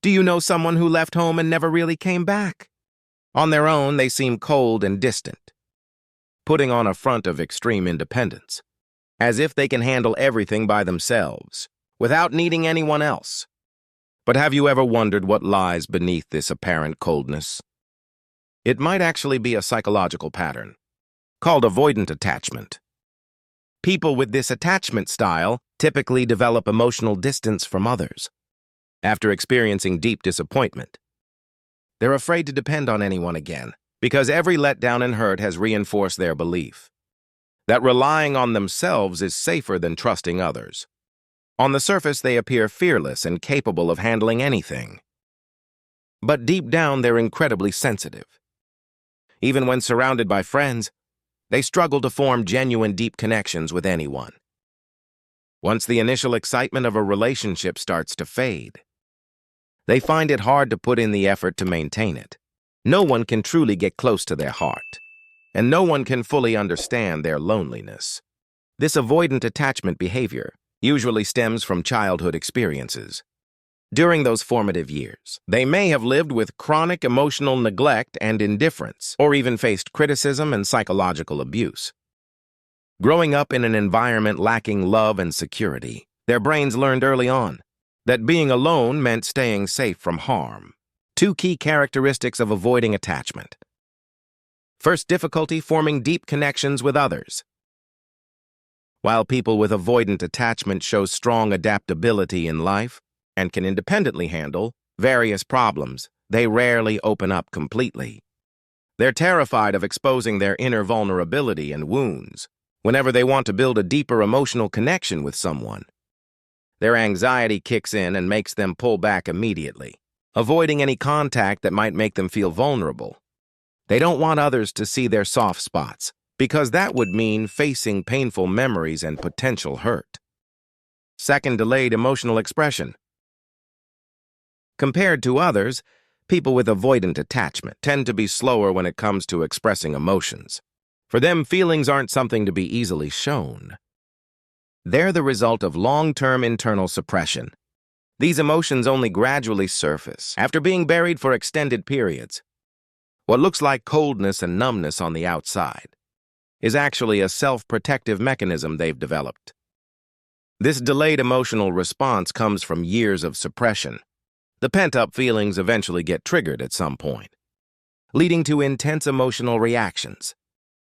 Do you know someone who left home and never really came back? On their own, they seem cold and distant, putting on a front of extreme independence, as if they can handle everything by themselves, without needing anyone else. But have you ever wondered what lies beneath this apparent coldness? It might actually be a psychological pattern, called avoidant attachment. People with this attachment style typically develop emotional distance from others. After experiencing deep disappointment, they're afraid to depend on anyone again because every letdown and hurt has reinforced their belief that relying on themselves is safer than trusting others. On the surface, they appear fearless and capable of handling anything. But deep down, they're incredibly sensitive. Even when surrounded by friends, they struggle to form genuine, deep connections with anyone. Once the initial excitement of a relationship starts to fade, they find it hard to put in the effort to maintain it. No one can truly get close to their heart, and no one can fully understand their loneliness. This avoidant attachment behavior usually stems from childhood experiences. During those formative years, they may have lived with chronic emotional neglect and indifference, or even faced criticism and psychological abuse. Growing up in an environment lacking love and security, their brains learned early on that being alone meant staying safe from harm. Two key characteristics of avoiding attachment. First, difficulty forming deep connections with others. While people with avoidant attachment show strong adaptability in life and can independently handle various problems, they rarely open up completely. They're terrified of exposing their inner vulnerability and wounds. Whenever they want to build a deeper emotional connection with someone, their anxiety kicks in and makes them pull back immediately, avoiding any contact that might make them feel vulnerable. They don't want others to see their soft spots, because that would mean facing painful memories and potential hurt. Second, delayed emotional expression. Compared to others, people with avoidant attachment tend to be slower when it comes to expressing emotions. For them, feelings aren't something to be easily shown. They're the result of long-term internal suppression. These emotions only gradually surface after being buried for extended periods. What looks like coldness and numbness on the outside is actually a self-protective mechanism they've developed. This delayed emotional response comes from years of suppression. The pent-up feelings eventually get triggered at some point, leading to intense emotional reactions.